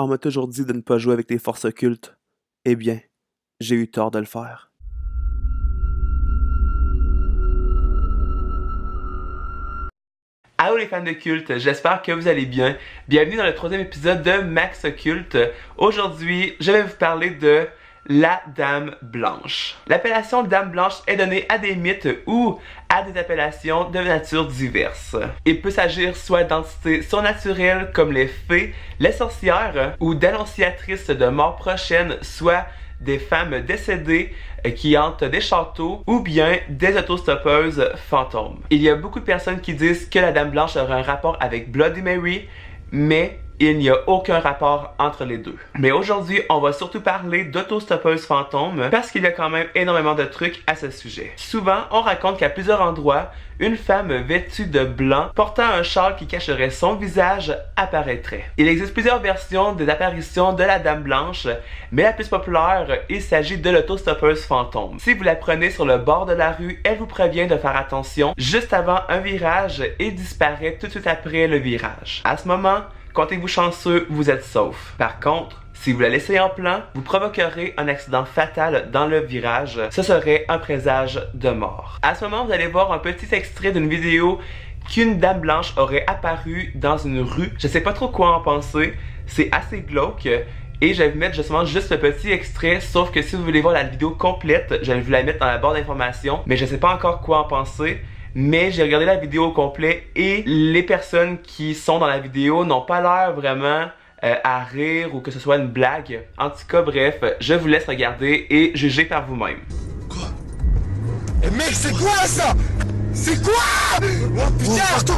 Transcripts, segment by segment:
On m'a toujours dit de ne pas jouer avec les forces occultes. Eh bien, j'ai eu tort de le faire. Allô les fans de culte, j'espère que vous allez bien. Bienvenue dans le troisième épisode de Max Occulte. Aujourd'hui, je vais vous parler de la Dame Blanche. L'appellation Dame Blanche est donnée à des mythes ou à des appellations de nature diverses. Il peut s'agir soit d'entités surnaturelles comme les fées, les sorcières ou d'annonciatrices de mort prochaine, soit des femmes décédées qui hantent des châteaux ou bien des autostoppeuses fantômes. Il y a beaucoup de personnes qui disent que la Dame Blanche aurait un rapport avec Bloody Mary, mais il n'y a aucun rapport entre les deux. Mais aujourd'hui, on va surtout parler d'autostoppeuses fantômes parce qu'il y a quand même énormément de trucs à ce sujet. Souvent, on raconte qu'à plusieurs endroits, une femme vêtue de blanc portant un châle qui cacherait son visage apparaîtrait. Il existe plusieurs versions des apparitions de la Dame Blanche, mais la plus populaire, il s'agit de l'autostoppeuse fantôme. Si vous la prenez sur le bord de la rue, elle vous prévient de faire attention juste avant un virage et disparaît tout de suite après le virage. À ce moment, comptez-vous chanceux, vous êtes sauf. Par contre, si vous la laissez en plan, vous provoquerez un accident fatal dans le virage. Ce serait un présage de mort. À ce moment, vous allez voir un petit extrait d'une vidéo qu'une Dame Blanche aurait apparu dans une rue. Je sais pas trop quoi en penser. C'est assez glauque. Et je vais vous mettre justement juste le petit extrait, sauf que si vous voulez voir la vidéo complète, je vais vous la mettre dans la barre d'informations. Mais je sais pas encore quoi en penser. Mais j'ai regardé la vidéo au complet et les personnes qui sont dans la vidéo n'ont pas l'air vraiment à rire ou que ce soit une blague. En tout cas, bref, je vous laisse regarder et juger par vous-même. Quoi? Eh mec, c'est quoi ça? C'est quoi? Oh putain!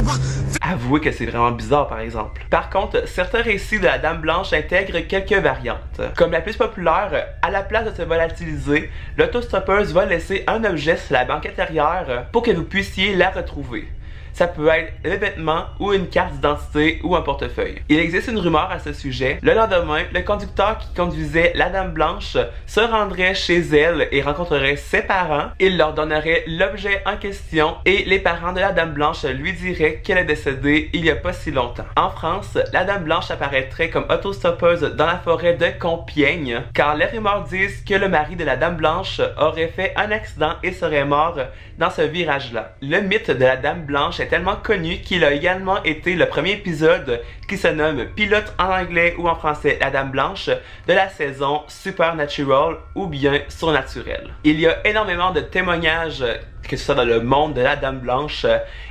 Avouez que c'est vraiment bizarre par exemple. Par contre, certains récits de la Dame Blanche intègrent quelques variantes. Comme la plus populaire, à la place de se volatiliser, l'autostoppeuse va laisser un objet sur la banquette arrière pour que vous puissiez la retrouver. Ça peut être le vêtement ou une carte d'identité ou un portefeuille. Il existe une rumeur à ce sujet. Le lendemain, le conducteur qui conduisait la Dame Blanche se rendrait chez elle et rencontrerait ses parents. Il leur donnerait l'objet en question et les parents de la Dame Blanche lui diraient qu'elle est décédée il y a pas si longtemps. En France, la Dame Blanche apparaîtrait comme autostoppeuse dans la forêt de Compiègne car les rumeurs disent que le mari de la Dame Blanche aurait fait un accident et serait mort dans ce virage-là. Le mythe de la Dame Blanche est tellement connu qu'il a également été le premier épisode qui se nomme Pilote en anglais ou en français La Dame Blanche de la saison Supernatural ou bien Surnaturel. Il y a énormément de témoignages que ce soit dans le monde de la Dame Blanche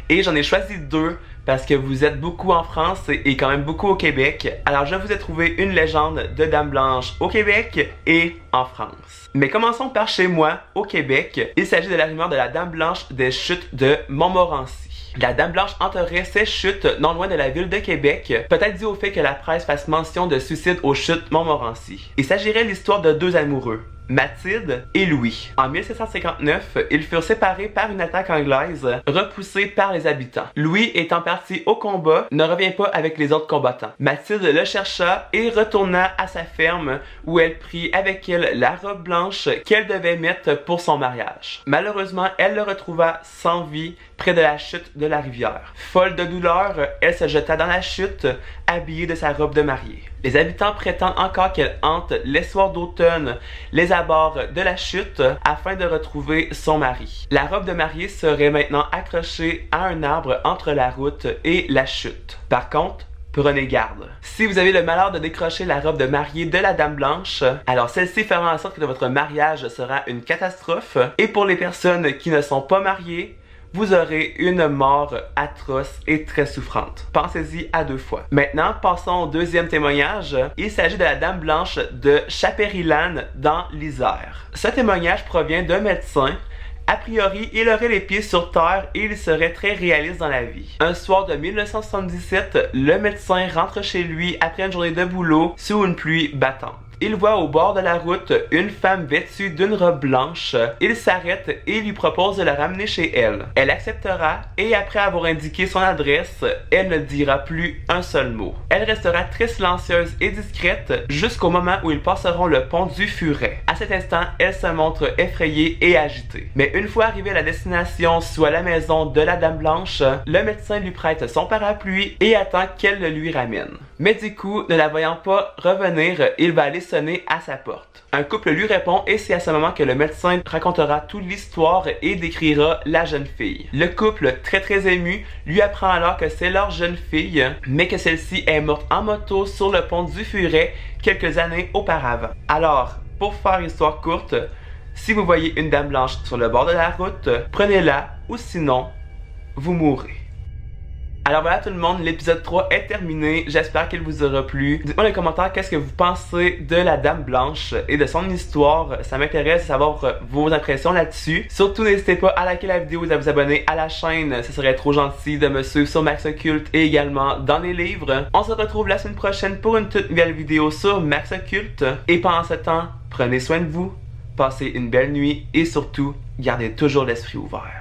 et j'en ai choisi deux parce que vous êtes beaucoup en France et quand même beaucoup au Québec. Alors je vous ai trouvé une légende de Dame Blanche au Québec et en France. Mais commençons par chez moi, au Québec. Il s'agit de la rumeur de la Dame Blanche des chutes de Montmorency. La Dame Blanche hanterait ces chutes non loin de la ville de Québec, peut-être dû au fait que la presse fasse mention de suicide aux chutes Montmorency. Il s'agirait de l'histoire de deux amoureux, Mathilde et Louis. En 1759, ils furent séparés par une attaque anglaise, repoussés par les habitants. Louis, étant parti au combat, ne revient pas avec les autres combattants. Mathilde le chercha et retourna à sa ferme où elle prit avec elle la robe blanche qu'elle devait mettre pour son mariage. Malheureusement, elle le retrouva sans vie près de la chute de la rivière. Folle de douleur, elle se jeta dans la chute, habillée de sa robe de mariée. Les habitants prétendent encore qu'elle hante les soirs d'automne les abords de la chute afin de retrouver son mari. La robe de mariée serait maintenant accrochée à un arbre entre la route et la chute. Par contre, prenez garde. Si vous avez le malheur de décrocher la robe de mariée de la Dame Blanche, alors celle-ci fera en sorte que votre mariage sera une catastrophe. Et pour les personnes qui ne sont pas mariées, vous aurez une mort atroce et très souffrante. Pensez-y à deux fois. Maintenant, passons au deuxième témoignage. Il s'agit de la Dame Blanche de Chapérilan dans l'Isère. Ce témoignage provient d'un médecin. A priori, il aurait les pieds sur terre et il serait très réaliste dans la vie. Un soir de 1977, le médecin rentre chez lui après une journée de boulot sous une pluie battante. il voit au bord de la route une femme vêtue d'une robe blanche. Il s'arrête et lui propose de la ramener chez elle. Elle acceptera et après avoir indiqué son adresse, elle ne dira plus un seul mot. Elle restera très silencieuse et discrète jusqu'au moment où ils passeront le pont du Furet. À cet instant, elle se montre effrayée et agitée. Mais une fois arrivée à la destination, soit la maison de la Dame Blanche, le médecin lui prête son parapluie et attend qu'elle le lui ramène. Mais du coup, ne la voyant pas revenir, il va aller sonner à sa porte. Un couple lui répond et c'est à ce moment que le médecin racontera toute l'histoire et décrira la jeune fille. Le couple, très ému, lui apprend alors que c'est leur jeune fille, mais que celle-ci est morte en moto sur le pont du Furet quelques années auparavant. Alors, pour faire histoire courte, si vous voyez une dame blanche sur le bord de la route, prenez-la ou sinon, vous mourrez. Alors voilà tout le monde, l'épisode 3 est terminé, j'espère qu'il vous aura plu. Dites-moi dans les commentaires qu'est-ce que vous pensez de la Dame Blanche et de son histoire, ça m'intéresse de savoir vos impressions là-dessus. Surtout n'hésitez pas à liker la vidéo et à vous abonner à la chaîne, ce serait trop gentil de me suivre sur Max Occulte et également dans les livres. On se retrouve la semaine prochaine pour une toute nouvelle vidéo sur Max Occulte et pendant ce temps, prenez soin de vous, passez une belle nuit et surtout, gardez toujours l'esprit ouvert.